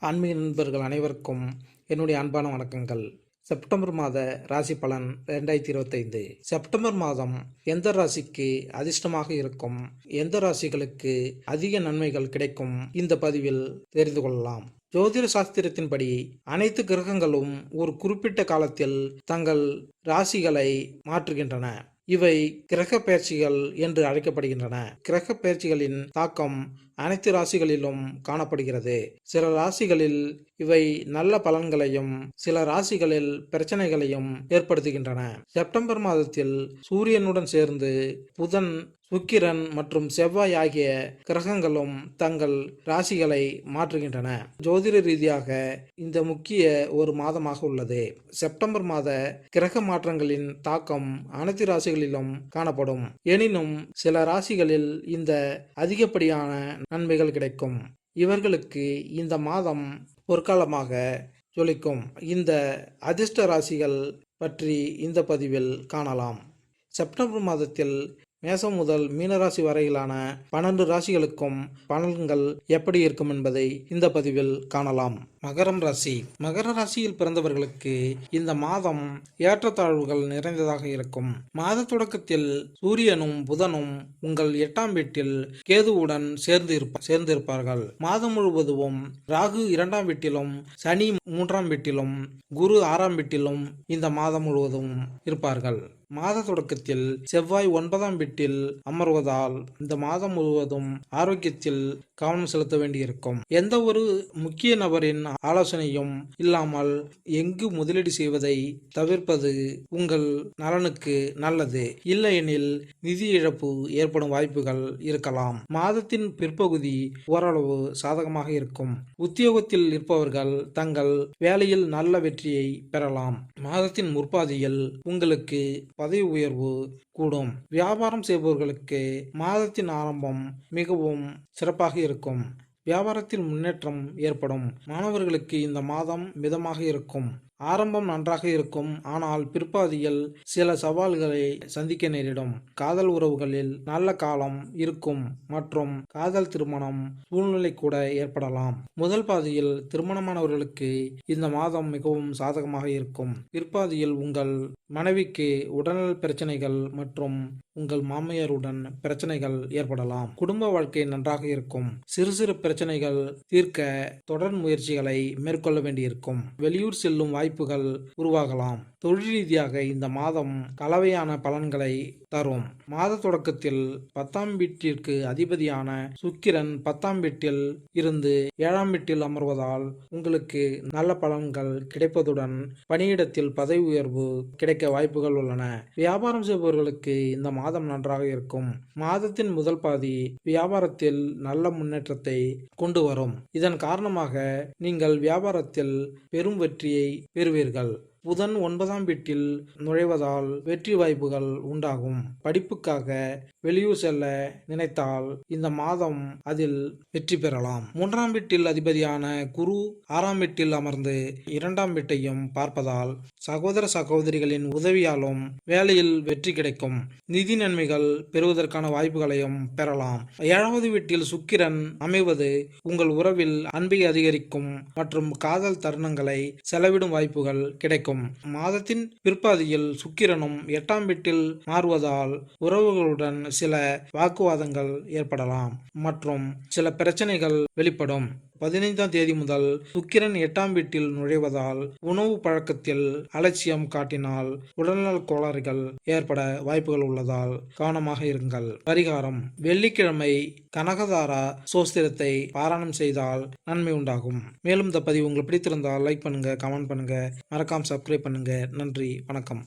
ஆன்மீக நண்பர்கள் அனைவருக்கும் என்னுடைய அன்பான வணக்கங்கள். செப்டம்பர் மாத ராசி பலன் 2025. செப்டம்பர் மாதம் எந்த ராசிக்கு அதிர்ஷ்டமாக இருக்கும், எந்த ராசிகளுக்கு அதிக நன்மைகள் கிடைக்கும், இந்த பதிவில் தெரிந்து கொள்ளலாம். ஜோதிட சாஸ்திரத்தின்படி அனைத்து கிரகங்களும் ஒரு குறிப்பிட்ட காலத்தில் தங்கள் ராசிகளை மாற்றுகின்றன. இவை கிரக பெயர்ச்சிகள் என்று அழைக்கப்படுகின்றன. கிரக பெயர்ச்சிகளின் தாக்கம் அனைத்து ராசிகளிலும் காணப்படுகிறது. சில ராசிகளில் இவை நல்ல பலன்களையும் சில ராசிகளில் பிரச்சனைகளையும் ஏற்படுத்துகின்றன. செப்டம்பர் மாதத்தில் சூரியனுடன் சேர்ந்து புதன், சுக்கிரன் மற்றும் செவ்வாய் ஆகிய கிரகங்களும் தங்கள் ராசிகளை மாற்றுகின்றன. ஜோதிட ரீதியாக இந்த முக்கிய ஒரு மாதமாக உள்ளது. செப்டம்பர் மாத கிரக மாற்றங்களின் தாக்கம் அனைத்து ராசிகளிலும் காணப்படும். எனினும் சில ராசிகளில் இந்த அதிகப்படியான நன்மைகள் கிடைக்கும். இவர்களுக்கு இந்த மாதம் பொற்காலமாக ஜொலிக்கும். இந்த அதிர்ஷ்ட ராசிகள் பற்றி இந்த பதிவில் காணலாம். செப்டம்பர் மாதத்தில் மேசம் முதல் மீனராசி வரையிலான 12 ராசிகளுக்கும் பலன்கள் எப்படி இருக்கும் என்பதை இந்த பதிவில் காணலாம். மகரம் ராசி. மகர ராசியில் பிறந்தவர்களுக்கு இந்த மாதம் ஏற்றத்தாழ்வுகள் நிறைந்ததாக இருக்கும். மாத தொடக்கத்தில் சூரியனும் புதனும் உங்கள் 8ஆம் வீட்டில் கேதுவுடன் சேர்ந்திருப்பார்கள். மாதம் முழுவதும் ராகு 2ஆம் வீட்டிலும், சனி 3ஆம் வீட்டிலும், குரு 6ஆம் வீட்டிலும் இந்த மாதம் முழுவதும் இருப்பார்கள். மாத தொடக்கத்தில் செவ்வாய் 9ஆம் வீட்டில் அமர்வதால் இந்த மாதம் முழுவதும் ஆரோக்கியத்தில் கவனம் செலுத்த வேண்டியிருக்கும். எந்த ஒரு முக்கிய நபரின் ஆலோசனையும் இல்லாமல் எங்கு முதலீடு செய்வதை தவிர்ப்பது உங்கள் நலனுக்கு நல்லது. இல்லையெனில் நிதி இழப்பு ஏற்படும் வாய்ப்புகள் இருக்கலாம். மாதத்தின் பிற்பகுதி ஓரளவு சாதகமாக இருக்கும். உத்தியோகத்தில் இருப்பவர்கள் தங்கள் வேலையில் நல்ல வெற்றியை பெறலாம். மாதத்தின் முற்பாதியில் உங்களுக்கு பதவி உயர்வு கூடும். வியாபாரம் செய்பவர்களுக்கு மாதத்தின் ஆரம்பம் மிகவும் சிறப்பாக இருக்கும். வியாபாரத்தில் முன்னேற்றம் ஏற்படும். மாணவர்களுக்கு இந்த மாதம் மிதமாக இருக்கும். ஆரம்பம் நன்றாக இருக்கும். ஆனால் பிற்பாதியில் சில சவால்களை சந்திக்க நேரிடும். காதல் உறவுகளில் நல்ல காலம் இருக்கும் மற்றும் காதல் திருமணம் சூழ்நிலை கூட ஏற்படலாம். முதல் பாதியில் திருமணமானவர்களுக்கு இந்த மாதம் மிகவும் சாதகமாக இருக்கும். பிற்பாதியில் உங்கள் மனைவிக்கு உடல்நல பிரச்சனைகள் மற்றும் உங்கள் மாமியாருடன் பிரச்சனைகள் ஏற்படலாம். குடும்ப வாழ்க்கை நன்றாக இருக்கும். சிறு சிறு பிரச்சனைகள் தீர்க்க தொடர் முயற்சிகளை மேற்கொள்ள வேண்டியிருக்கும். வெளியூர் செல்லும் வாய்ப்புகள் உருவாகலாம். தொழில் ரீதியாக இந்த மாதம் கலவையான பலன்களை தரும். மாத தொடக்கத்தில் 10ஆம் வீட்டிற்கு அதிபதியான சுக்கிரன் 10ஆம் வீட்டில் இருந்து 7ஆம் வீட்டில் அமர்வதால் உங்களுக்கு நல்ல பலன்கள் கிடைப்பதுடன் பணியிடத்தில் பதவி உயர்வு கிடைக்க வாய்ப்புகள் உள்ளன. வியாபாரம் செய்பவர்களுக்கு இந்த மாதம் நன்றாக இருக்கும். மாதத்தின் முதல் பாதி வியாபாரத்தில் நல்ல முன்னேற்றத்தை கொண்டு வரும். இதன் காரணமாக நீங்கள் வியாபாரத்தில் பெரும் வெற்றியை பெறுவீர்கள். புதன் 9ஆம் வீட்டில் நுழைவதால் வெற்றி வாய்ப்புகள் உண்டாகும். படிப்புக்காக வெளியூர் செல்ல நினைத்தால் இந்த மாதம் அதில் வெற்றி பெறலாம். 3ஆம் வீட்டில் அதிபதியான குரு 6ஆம் வீட்டில் அமர்ந்து 2ஆம் வீட்டையும் பார்ப்பதால் சகோதர சகோதரிகளின் உதவியாலும் வேலையில் வெற்றி கிடைக்கும். நிதி நன்மைகள் பெறுவதற்கான வாய்ப்புகளையும் பெறலாம். 7வது வீட்டில் சுக்கிரன் அமைவது உங்கள் உறவில் அன்பை அதிகரிக்கும் மற்றும் காதல் தருணங்களை செலவிடும் வாய்ப்புகள் கிடைக்கும். மாதத்தின் பிற்பாதியில் சுக்கிரனும் 8ஆம் வீட்டில் மாறுவதால் உறவுகளுடன் சில வாக்குவாதங்கள் ஏற்படலாம் மற்றும் சில பிரச்சனைகள் வெளிப்படும். 15ஆம் தேதி முதல் சுக்கிரன் 8ஆம் வீட்டில் நுழைவதால் உணவு பழக்கத்தில் அலட்சியம் காட்டினால் உடல்நல கோளாறுகள் ஏற்பட வாய்ப்புகள் உள்ளதால் கவனமாக இருங்கள். பரிகாரம்: வெள்ளிக்கிழமை கனகதாரா சோஸ்திரத்தை பாராயணம் செய்தால் நன்மை உண்டாகும். மேலும் இந்த பதிவு உங்களுக்கு பிடித்திருந்தால் லைக் பண்ணுங்க, கமெண்ட் பண்ணுங்க, மறக்காம சப்ஸ்கிரைப் பண்ணுங்க. நன்றி, வணக்கம்.